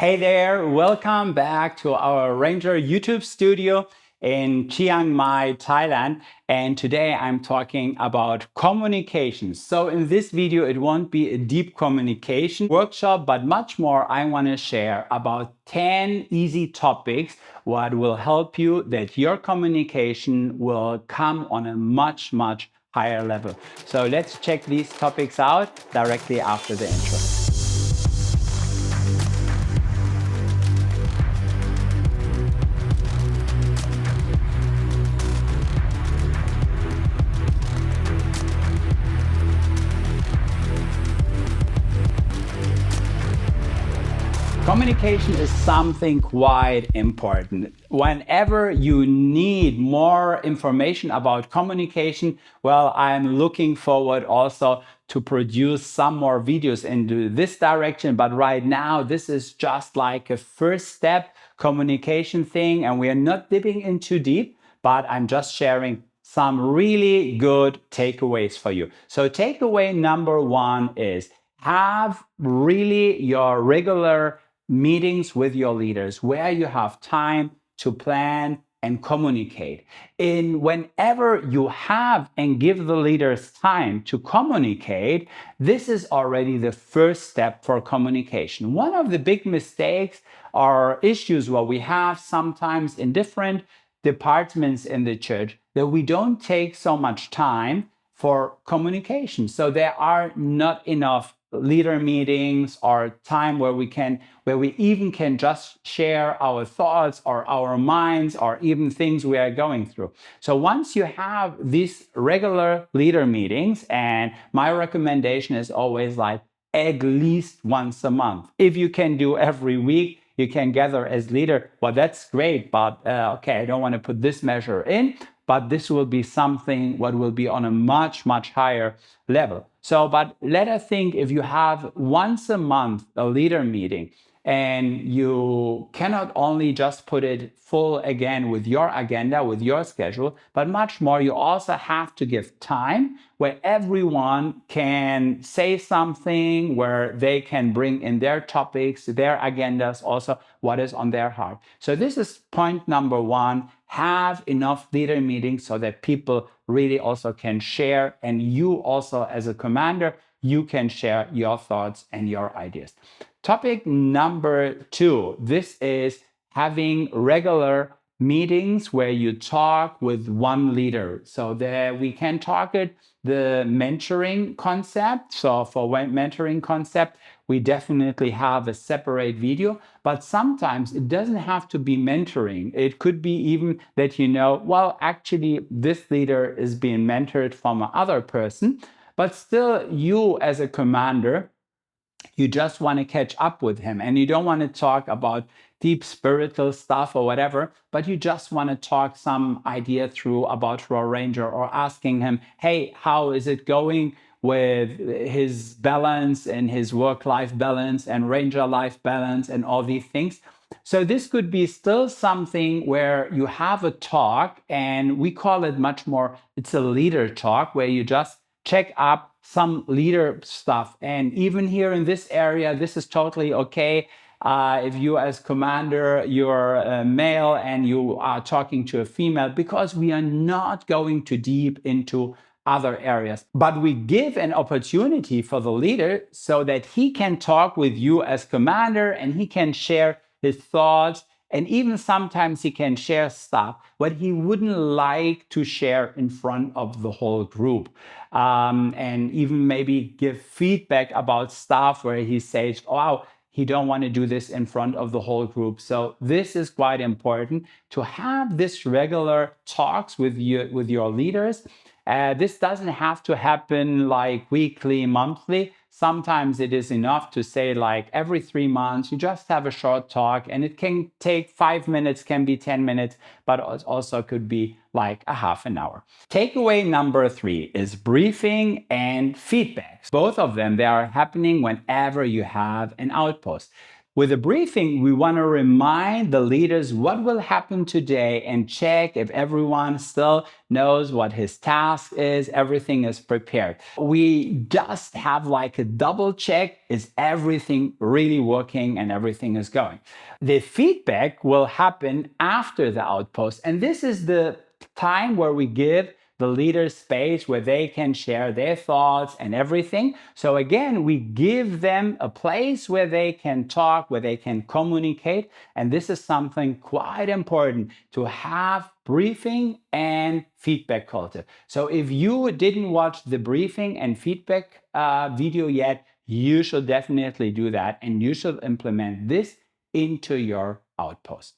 Hey there, welcome back to our Ranger YouTube studio in Chiang Mai, Thailand. And today I'm talking about communication. So in this video, it won't be a deep communication workshop, but much more I want to share about 10 easy topics what will help you that your communication will come on a much higher level. So let's check these topics out directly after the intro. Communication is something quite important. Whenever you need more information about communication, well, I'm looking forward also to produce some more videos into this direction. But right now, this is just like a first step communication thing, and we are not dipping in too deep, but I'm just sharing some really good takeaways for you. So takeaway number one is have really your regular meetings with your leaders where you have time to plan and communicate. In whenever you have and give the leaders time to communicate, this is already the first step for communication. One of the big mistakes or issues what we have sometimes in different departments in the church that we don't take so much time for communication. So there are not enough leader meetings or time where we even can just share our thoughts or our minds or even things we are going through. So once you have these regular leader meetings, and my recommendation is always like at least once a month. If you can do every week, you can gather as leader. Well, that's great, but okay, I don't want to put this measure in, but this will be something what will be on a much higher level. So, but let us think if you have once a month a leader meeting, and you cannot only just put it full again with your agenda, with your schedule, but much more, you also have to give time where everyone can say something, where they can bring in their topics, their agendas, also what is on their heart. So this is point number one. Have enough leader meetings so that people really also can share, and you also as a commander, you can share your thoughts and your ideas. Topic number two, this is having regular meetings where you talk with one leader. So there we can talk it the mentoring concept. So for mentoring concept, we definitely have a separate video, but sometimes it doesn't have to be mentoring. It could be even that, well, actually this leader is being mentored from another person, but still you as a commander, you just want to catch up with him and you don't want to talk about deep spiritual stuff or whatever, but you just want to talk some idea through about your ranger, or asking him, hey, how is it going with his balance and his work-life balance and ranger life balance and all these things. So this could be still something where you have a talk, and we call it much more, it's a leader talk where you just check up some leader stuff. And even here in this area, this is totally okay. If you as commander, you're a male and you are talking to a female, because we are not going too deep into other areas. But we give an opportunity for the leader so that he can talk with you as commander and he can share his thoughts. And even sometimes he can share stuff what he wouldn't like to share in front of the whole group. And even maybe give feedback about stuff where he says, wow, he don't want to do this in front of the whole group. So this is quite important to have this regular talks with your leaders. This doesn't have to happen like weekly, monthly. Sometimes it is enough to say like every 3 months, you just have a short talk, and it can take 5 minutes, can be 10 minutes, but it also could be like a half an hour. Takeaway number 3 is briefing and feedbacks. Both of them, they are happening whenever you have an outpost. with a briefing, we want to remind the leaders what will happen today and check if everyone still knows what his task is, everything is prepared. We just have like a double check, is everything really working and everything is going. The feedback will happen after the outpost, and this is the time where we give the leaders space where they can share their thoughts and everything. So again, we give them a place where they can talk, where they can communicate. And this is something quite important, to have briefing and feedback culture. So if you didn't watch the briefing and feedback video yet, you should definitely do that, and you should implement this into your outpost.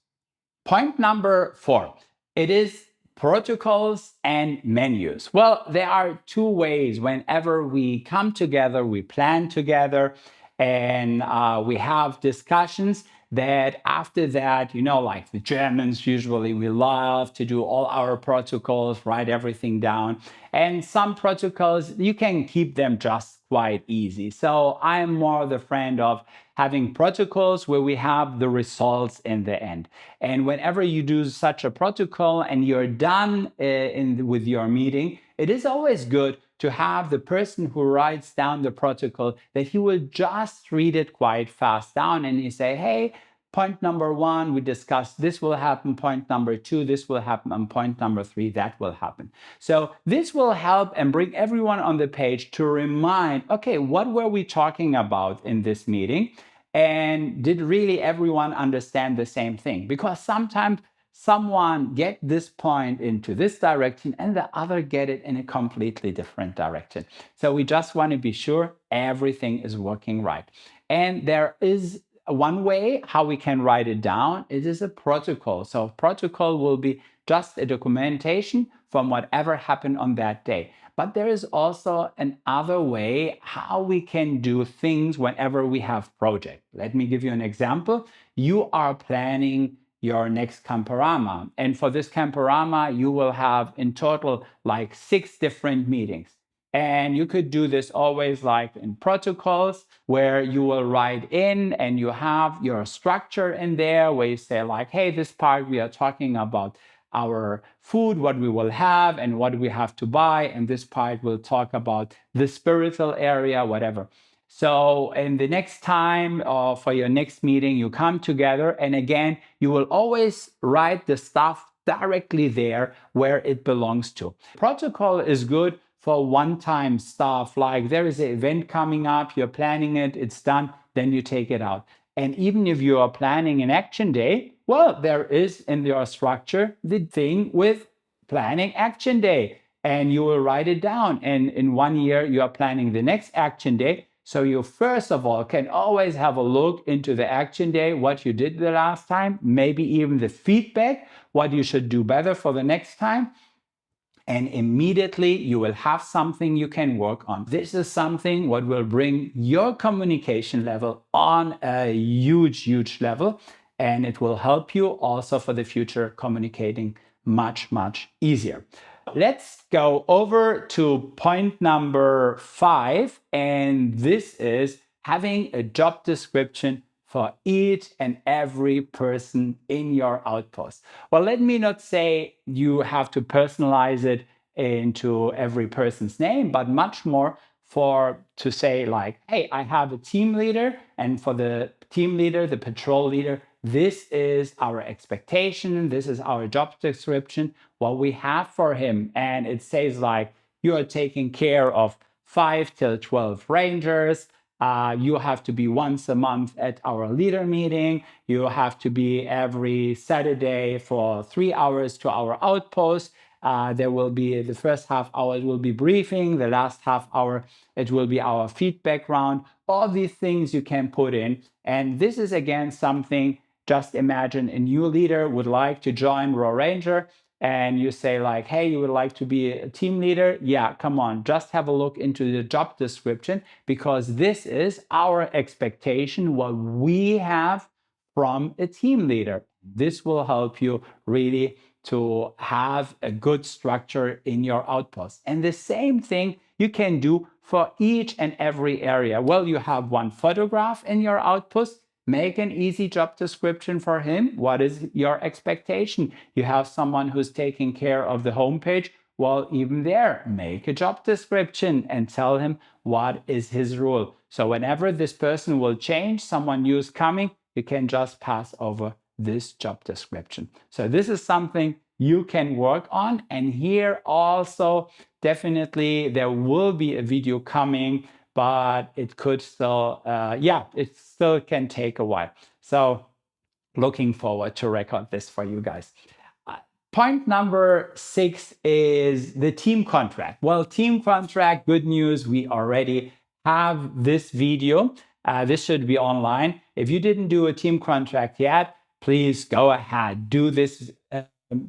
Point number 4, it is protocols and menus. Well, there are two ways whenever we come together, we plan together, and we have discussions that after that, like the Germans usually, we love to do all our protocols, write everything down. And some protocols, you can keep them just quite easy. So I'm more the friend of having protocols where we have the results in the end. And whenever you do such a protocol and you're done with your meeting, it is always good to have the person who writes down the protocol, that he will just read it quite fast down and you say, hey, point number 1, we discussed this will happen. Point number 2, this will happen. And point number 3, that will happen. So this will help and bring everyone on the page to remind, okay, what were we talking about in this meeting? And did really everyone understand the same thing? Because sometimes someone get this point into this direction and the other get it in a completely different direction. So we just want to be sure everything is working right. And there is one way how we can write it down. It is a protocol. So protocol will be just a documentation from whatever happened on that day. But there is also another way how we can do things whenever we have project. Let me give you an example. You are planning your next Camperama. And for this Camperama, you will have in total like 6 different meetings. And you could do this always like in protocols, where you will write in and you have your structure in there where you say like, hey, this part we are talking about our food, what we will have and what we have to buy. And this part will talk about the spiritual area, whatever. So in the next time for your next meeting, you come together and again, you will always write the stuff directly there where it belongs to. Protocol is good for one-time stuff, like there is an event coming up, you're planning it, it's done, then you take it out. And even if you are planning an action day, well, there is in your structure the thing with planning action day, and you will write it down. And in 1 year, you are planning the next action day. So you first of all can always have a look into the action day, what you did the last time, maybe even the feedback, what you should do better for the next time. And immediately you will have something you can work on. This is something what will bring your communication level on a huge level, and it will help you also for the future communicating much easier. Let's go over to point number 5, and this is having a job description for each and every person in your outpost. Well, let me not say you have to personalize it into every person's name, but much more to say like, hey, I have a team leader, and for the team leader, the patrol leader, this is our expectation, this is our job description, what we have for him. And it says like, you are taking care of 5 till 12 rangers. You have to be once a month at our leader meeting. You have to be every Saturday for 3 hours to our outpost. There will be the first half hour, it will be briefing. The last half hour, it will be our feedback round. All these things you can put in. And this is again something, just imagine a new leader would like to join Raw Ranger, and you say like, hey, you would like to be a team leader? Yeah, come on, just have a look into the job description, because this is our expectation, what we have from a team leader. This will help you really to have a good structure in your outpost. And the same thing you can do for each and every area. Well, you have one photograph in your outpost. Make an easy job description for him. What is your expectation? You have someone who's taking care of the homepage. Well, even there, make a job description and tell him what is his role. So whenever this person will change, someone new is coming, you can just pass over this job description. So this is something you can work on. And here also, definitely there will be a video coming, but it could still, it still can take a while. So looking forward to record this for you guys. Point number 6 is the team contract. Well, team contract, good news, we already have this video. This should be online. If you didn't do a team contract yet, please go ahead, do this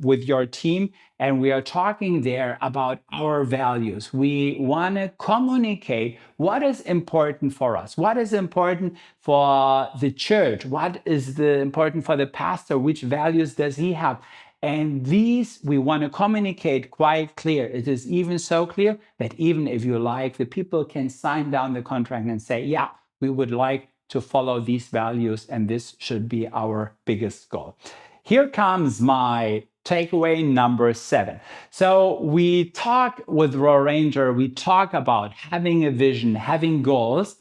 with your team. And we are talking there about our values. We want to communicate what is important for us, what is important for the church, what is important for the pastor, which values does he have. And these we want to communicate quite clear. It is even so clear that even if you like, the people can sign down the contract and say, yeah, we would like to follow these values, and this should be our biggest goal. Here comes my takeaway number 7. So we talk with Raw Ranger, we talk about having a vision, having goals,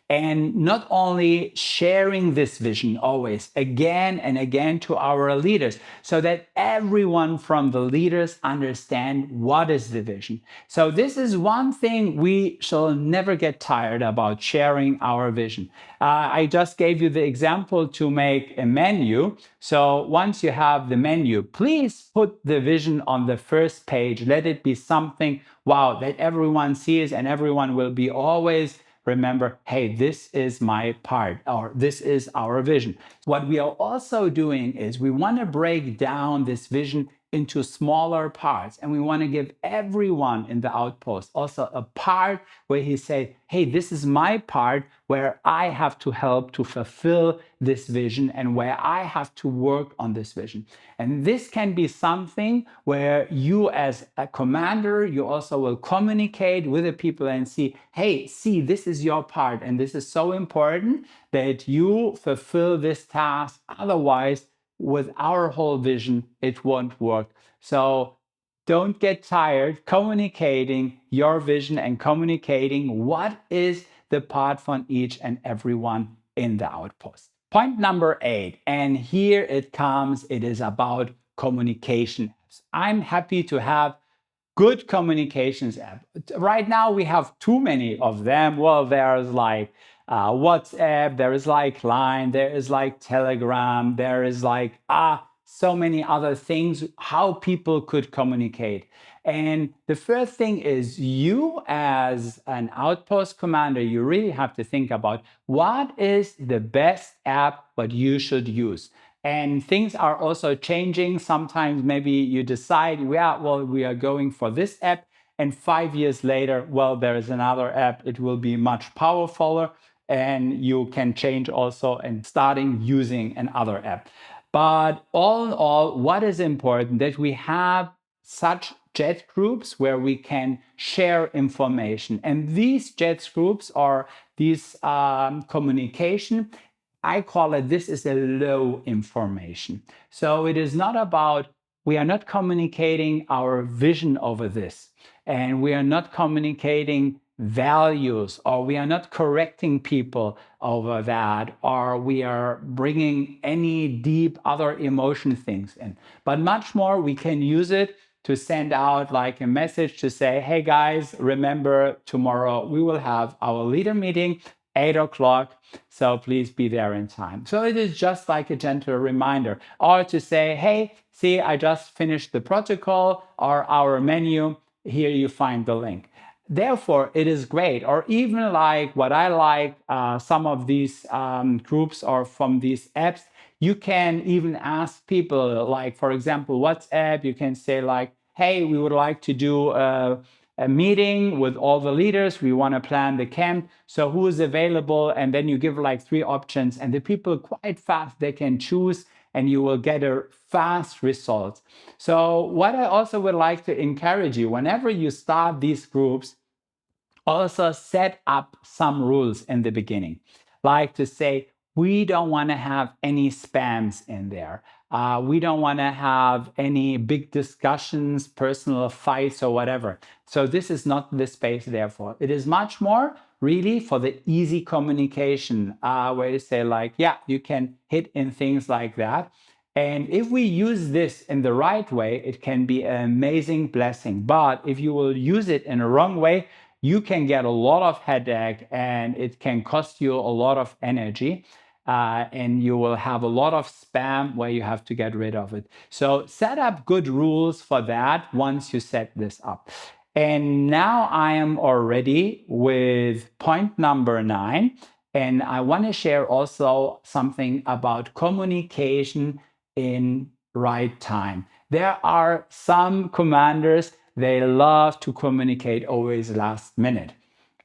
and not only sharing this vision always again and again to our leaders, so that everyone from the leaders understand what is the vision. So this is one thing we shall never get tired about, sharing our vision. I just gave you the example to make a menu. So once you have the menu, please put the vision on the first page. Let it be something, wow, that everyone sees, and everyone will be always remember, hey, this is my part, or this is our vision. What we are also doing is we want to break down this vision into smaller parts, and we want to give everyone in the outpost also a part where he say, hey, this is my part where I have to help to fulfill this vision and where I have to work on this vision. And this can be something where you as a commander, you also will communicate with the people and see, hey, see, this is your part, and this is so important that you fulfill this task. Otherwise, with our whole vision, it won't work. So don't get tired communicating your vision and communicating what is the part from each and everyone in the outpost. Point number 8, and here it comes, it is about communication apps. I'm happy to have good communications app. Right now we have too many of them. Well, there's like WhatsApp, there is like Line, there is like Telegram, there is like so many other things how people could communicate. And the first thing is, you as an outpost commander, you really have to think about what is the best app what you should use. And things are also changing. Sometimes maybe you decide, yeah, well, we are going for this app. And 5 years later, well, there is another app. It will be much powerfuler. And you can change also and starting using another app. But all in all, what is important that we have such chat groups where we can share information. And these chat groups are these communication, I call it, this is a low information. So it is not about, we are not communicating our vision over this, and we are not communicating values, or we are not correcting people over that, or we are bringing any deep other emotion things in. But much more, we can use it to send out like a message to say, hey guys, remember tomorrow we will have our leader meeting, 8 o'clock. So please be there in time. So it is just like a gentle reminder, or to say, hey, see, I just finished the protocol or our menu. Here you find the link. Therefore, it is great. Or even like what I like, some of these groups or from these apps, you can even ask people, like, for example, WhatsApp, you can say like, hey, we would like to do a meeting with all the leaders. We want to plan the camp. So who is available? And then you give like 3 options, and the people quite fast, they can choose, and you will get a fast result. So what I also would like to encourage you, whenever you start these groups, also set up some rules in the beginning. Like to say, we don't want to have any spams in there. We don't want to have any big discussions, personal fights, or whatever. So this is not the space there for. It is much more really for the easy communication, where you say like, yeah, you can hit in things like that. And if we use this in the right way, it can be an amazing blessing. But if you will use it in a wrong way, you can get a lot of headache and it can cost you a lot of energy. And you will have a lot of spam where you have to get rid of it. So set up good rules for that once you set this up. And now I am already with point number 9. And I want to share also something about communication in right time. There are some commanders, they love to communicate always last minute.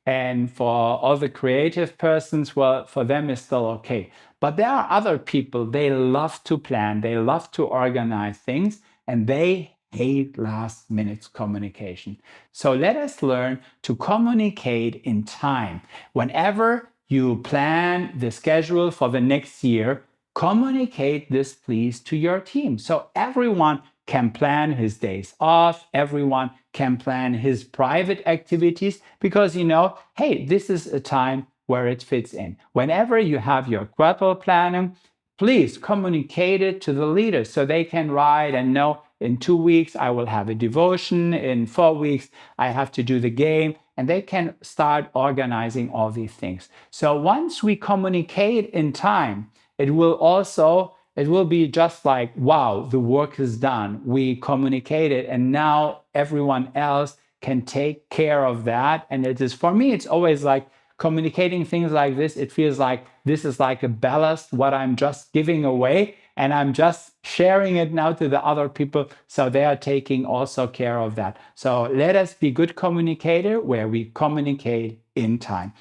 And for all the creative persons, well, for them it's still okay. But there are other people, they love to plan, they love to organize things, and they hate last minute communication. So let us learn to communicate in time. Whenever you plan the schedule for the next year, communicate this please to your team. So everyone can plan his days off, everyone can plan his private activities, because hey, this is a time where it fits in. Whenever you have your quarter planning, please communicate it to the leaders so they can write and know in 2 weeks I will have a devotion, in 4 weeks I have to do the game, and they can start organizing all these things. So once we communicate in time, it will be just like, wow, the work is done. We communicated, and now everyone else can take care of that. And it is, for me, it's always like communicating things like this. It feels like this is like a ballast, what I'm just giving away, and I'm just sharing it now to the other people. So they are taking also care of that. So let us be good communicator where we communicate in time.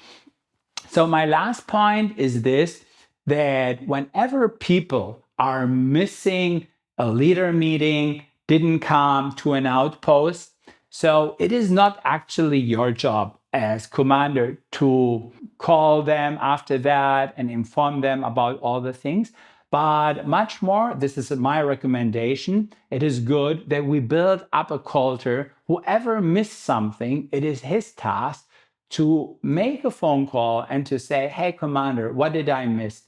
So my last point is this, that whenever people are missing a leader meeting, didn't come to an outpost, so it is not actually your job as commander to call them after that and inform them about all the things. But much more, this is my recommendation, it is good that we build up a culture. Whoever missed something, it is his task to make a phone call and to say, hey, commander, what did I miss?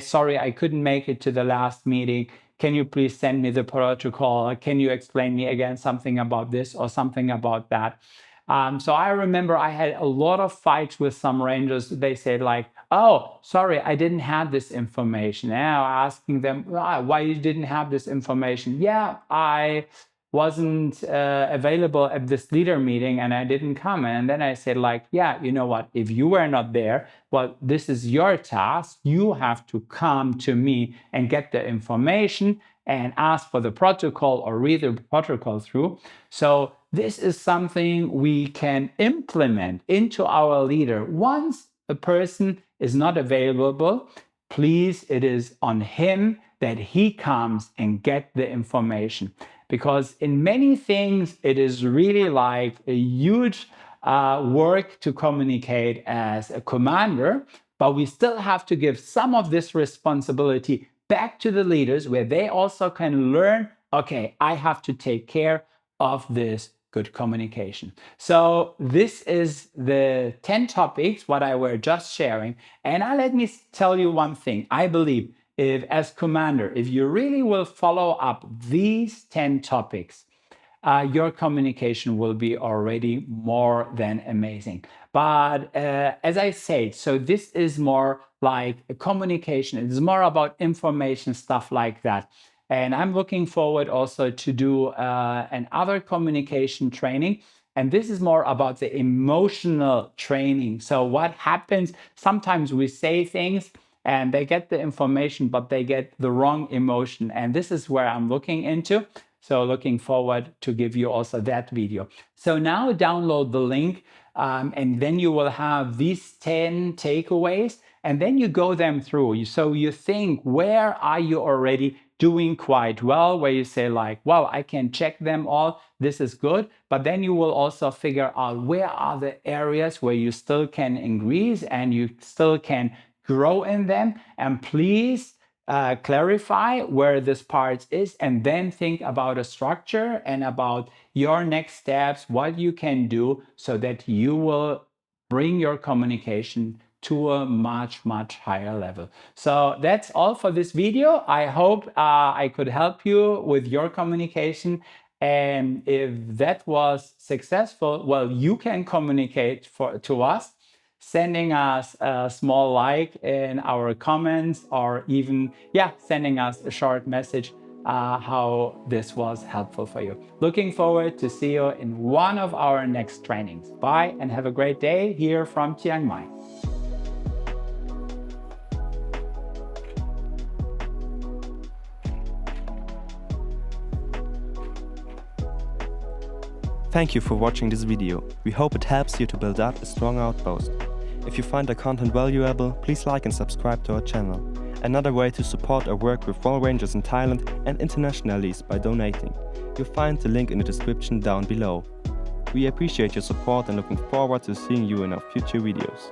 Sorry, I couldn't make it to the last meeting. Can you please send me the protocol? Can you explain me again something about this or something about that? So I remember I had a lot of fights with some rangers. They said like, oh, sorry, I didn't have this information. Now asking them, why you didn't have this information? Yeah, I wasn't available at this leader meeting and I didn't come. And then I said like, yeah, you know what, if you were not there, well, this is your task. You have to come to me and get the information and ask for the protocol or read the protocol through. So this is something we can implement into our leader. Once a person is not available, please, it is on him that he comes and get the information. Because in many things, it is really like a huge work to communicate as a commander, but we still have to give some of this responsibility back to the leaders where they also can learn, okay, I have to take care of this good communication. So this is the 10 topics what I were just sharing. And let me tell you one thing. I believe if as commander, if you really will follow up these 10 topics, your communication will be already more than amazing. But as I said, so this is more like a communication. It's more about information, stuff like that. And I'm looking forward also to do another communication training. And this is more about the emotional training. So what happens, sometimes we say things and they get the information, but they get the wrong emotion. And this is where I'm looking into. So looking forward to give you also that video. So now download the link and then you will have these 10 takeaways and then you go them through. So you think, where are you already doing quite well, where you say like, well, I can check them all, this is good. But then you will also figure out where are the areas where you still can increase and you still can grow in them, and please clarify where this part is, and then think about a structure and about your next steps, what you can do so that you will bring your communication to a much higher level. So that's all for this video. I hope I could help you with your communication. And if that was successful, well, you can communicate to us, sending us a small like in our comments, or even, sending us a short message how this was helpful for you. Looking forward to see you in one of our next trainings. Bye and have a great day here from Chiang Mai. Thank you for watching this video. We hope it helps you to build up a strong outpost. If you find the content valuable, please like and subscribe to our channel. Another way to support our work with wall rangers in Thailand and internationally is by donating. You'll find the link in the description down below. We appreciate your support and looking forward to seeing you in our future videos.